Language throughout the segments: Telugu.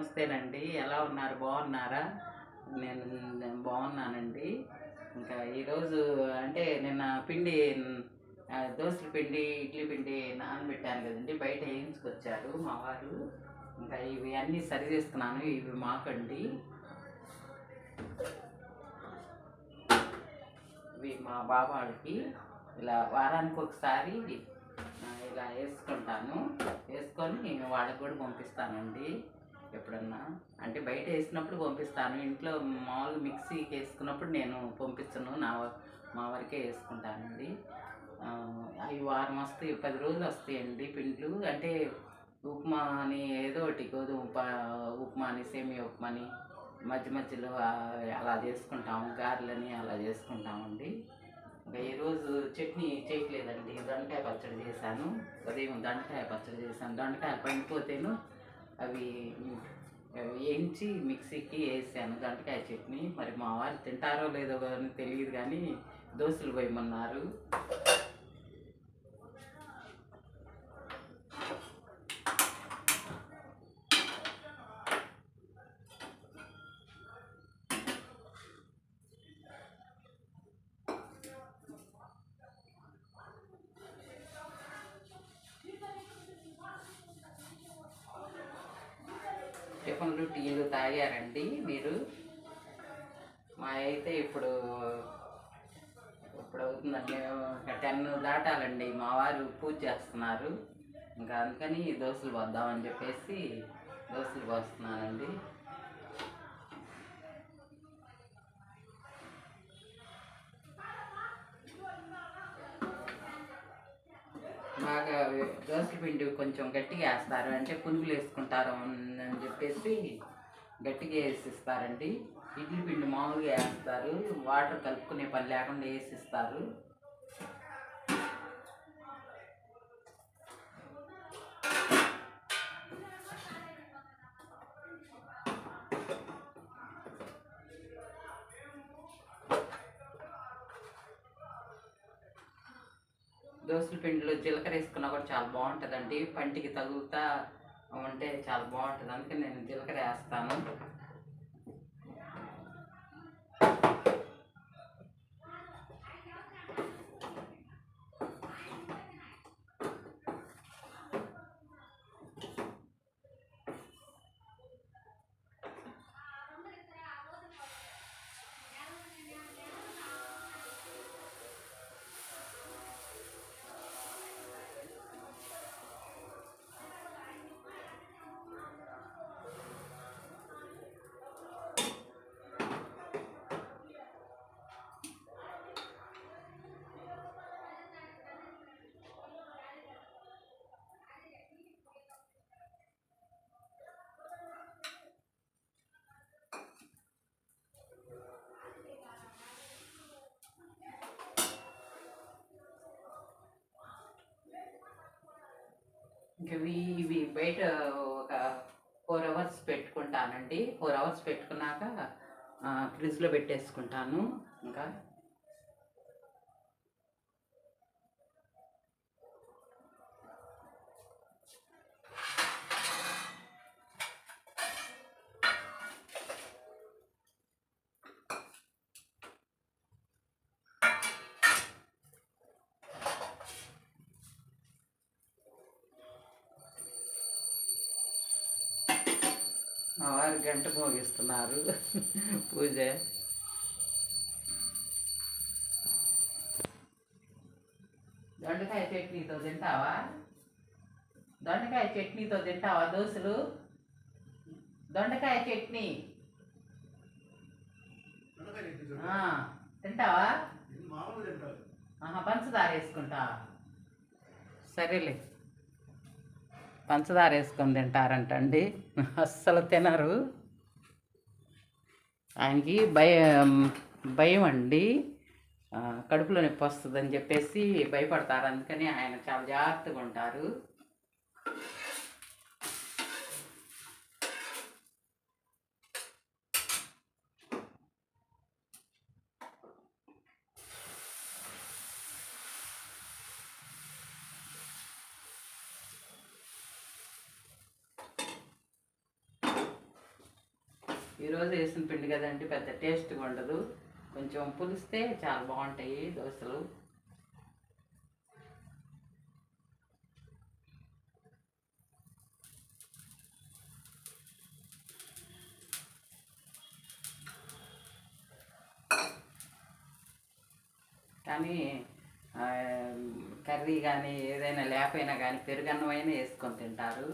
నమస్తేనండి. ఎలా ఉన్నారు? బాగున్నారా? నేను బాగున్నానండి. ఇంకా ఈరోజు అంటే నిన్న పిండి దోసల పిండి, ఇడ్లీ పిండి నానబెట్టాను కదండి. బయట వేయించుకొచ్చారు మా వారు. ఇంకా ఇవి అన్నీ సరి చేస్తున్నాను. ఇవి మాకండి, ఇవి మా బాబాళ్ళకి. ఇలా వారానికి ఒకసారి ఇలా వేసుకుంటాను. వేసుకొని వాళ్ళకి కూడా పంపిస్తానండి. ఎప్పుడన్నా అంటే బయట వేసినప్పుడు పంపిస్తాను. ఇంట్లో మామూలుగా మిక్సీకి వేసుకున్నప్పుడు నేను పంపించను. మా వరకే వేసుకుంటానండి. అవి వారం వస్తాయి, 10 రోజులు వస్తాయండి పిండ్లు. అంటే ఉప్మా అని ఏదో ఒకటి, గోధుమ ఉప్మా అని, సేమియా ఉప్మా అని మధ్య మధ్యలో అలా చేసుకుంటాము. గారెలని అలా చేసుకుంటామండి. ఇంకా ఈరోజు చట్నీ చేయట్లేదండి. దొండకాయ పచ్చడి చేశాను. ఉదయం దొండకాయ పచ్చడి చేశాను. దొండకాయలు పండిపోతేను అవి వేయించి మిక్సీకి వేసాను దొండకాయ చట్నీ. మరి మా వారు తింటారో లేదో కానీ తెలియదు, కానీ దోశలు పోయమన్నారు. టిఫిన్లు టీలు తాగారండి మీరు? మా అయితే ఇప్పుడు అవుతుందండి, 10 దాటాలండి. మా వారు పూజ చేస్తున్నారు. ఇంకా అందుకని దోశలు పోద్దామని చెప్పేసి దోశలు పోస్తున్నానండి. బాగా దోశల పిండి కొంచెం గట్టిగా వేస్తారు, అంటే పునుగులు వేసుకుంటారు అని చెప్పేసి గట్టిగా వేసిస్తారండి. ఇడ్లీ పిండి మామూలుగా వేస్తారు, వాటర్ కలుపుకునే పని లేకుండా వేసిస్తారు. దోసల పిండిలో జీలకర్ర వేసుకున్నా కూడా చాలా బాగుంటుందండి. పంటికి తగులుతా ఉంటే చాలా బాగుంటుంది. అందుకని నేను జీలకర్ర వేస్తాను. ఇంకా ఇవి బయట ఒక 4 అవర్స్ పెట్టుకుంటానండి. 4 అవర్స్ పెట్టుకున్నాక ఫ్రిడ్జ్లో పెట్టేసుకుంటాను. ఇంకా మా వారు గంట మోగిస్తున్నారు పూజ. దొండకాయ చట్నీతో తింటావా? దొండకాయ చట్నీతో తింటావా దోశలు? దొండకాయ చట్నీ తింటావా? పంచదార వేసుకుంటా. సరేలే, పంచదార వేసుకొని తింటారంటండి. అస్సలు తినరు. ఆయనకి భయం అండి, కడుపులో నొప్పి వస్తుందని చెప్పేసి భయపడతారు. అందుకని ఆయన చాలా జాగ్రత్తగా ఉంటారు. ఈరోజు వేసిన పిండి కదండి, పెద్ద టేస్ట్గా ఉండదు. కొంచెం పులిస్తే చాలా బాగుంటాయి దోశలు. కానీ కర్రీ కానీ ఏదైనా లేకపోయినా కానీ పెరుగన్నమైనా వేసుకొని తింటారు.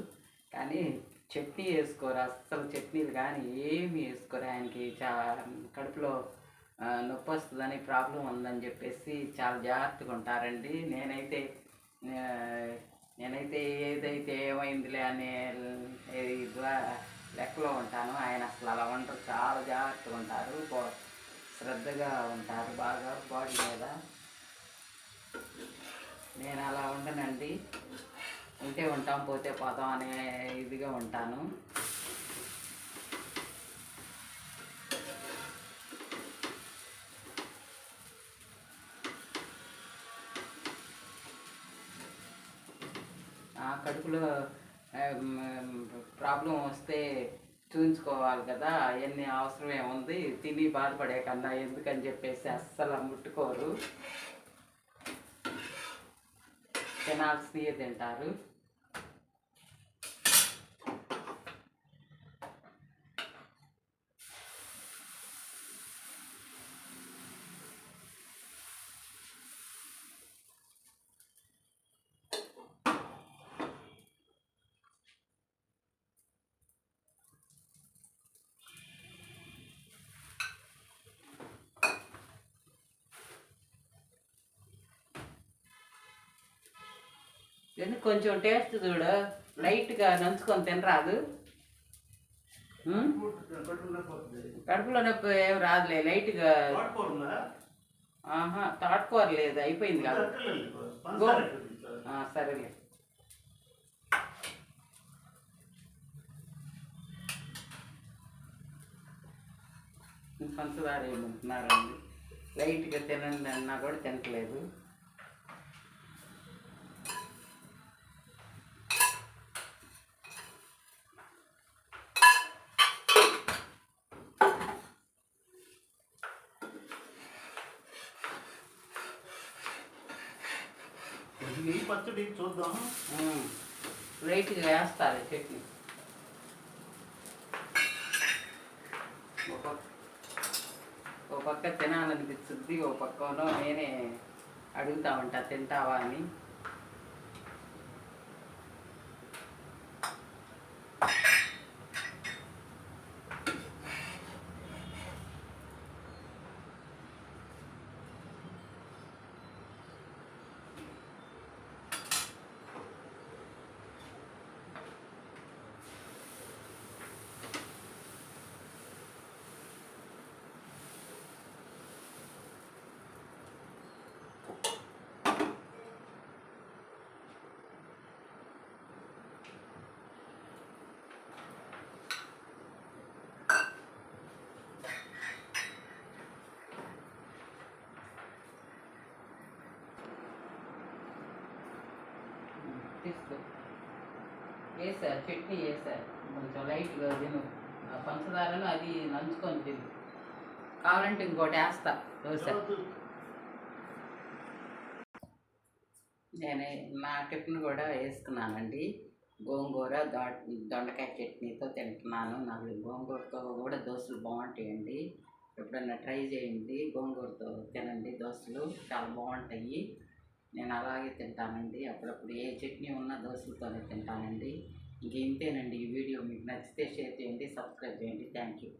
కానీ చట్నీ వేసుకోరు అస్సలు. చట్నీలు కానీ ఏమి వేసుకోరు. ఆయనకి కడుపులో నొప్పి వస్తుందని, ప్రాబ్లం ఉందని చెప్పేసి చాలా జాగ్రత్తగా ఉంటారండి. నేనైతే ఏదైతే ఏమైందిలే అనే లెక్కలో ఉంటాను. ఆయన అసలు అలా ఉండరు, చాలా జాగ్రత్తగా ఉంటారు, శ్రద్ధగా ఉంటారు బాగా బాడీ మీద. నేను అలా ఉండనండి. ఉంటే ఉంటాం, పోతే పోతాం అనే ఇదిగా ఉంటాను. కడుపులో ప్రాబ్లం వస్తే చూపించుకోవాలి కదా, అవన్నీ అవసరం ఏముంది, తిని బాధపడే కన్నా ఎందుకని చెప్పేసి అస్సలు ముట్టుకోరు. తినాల్సినవి తింటారు. ఎందుకు కొంచెం టేస్ట్ చూడు, లైట్గా నంచుకొని తినరాదు. కడుపులో నొప్పి ఏం రాదులే, లైట్గా. తాటుకూర లేదు, అయిపోయింది కాదు. సరేలే. పంచదార ఏమంటున్నారండి, లైట్గా తినండి అన్నా కూడా తినట్లేదు. పచ్చడి చూద్దాం. లైట్గా వేస్తారు చట్నీ. ఓ పక్క తినాలనిపిస్తుంది, ఓ పక్కనో నేనే అడుగుతా ఉంటా తింటావా అని. తీసుకో, వేసారు చట్నీ వేసారు, కొంచెం లైట్గా తిను. పంచదారను అది నంచుకొని తిను. కావాలంటే ఇంకోటి వేస్తా దోశ. నేను నా టిఫిన్ కూడా వేసుకున్నానండి. గోంగూర దొండకాయ చట్నీతో తింటున్నాను. నాకు గోంగూరతో కూడా దోశలు బాగుంటాయండి. ఎప్పుడన్నా ట్రై చేయండి, గోంగూరతో తినండి దోశలు, చాలా బాగుంటాయి. నేను అలాగే తింటానండి. అప్పుడప్పుడు ఏ చట్నీ ఉన్నా దోశలతోనే తింటానండి. ఇంకేంతేనండి. ఈ వీడియో మీకు నచ్చితే షేర్ చేయండి, సబ్స్క్రైబ్ చేయండి. Thank you.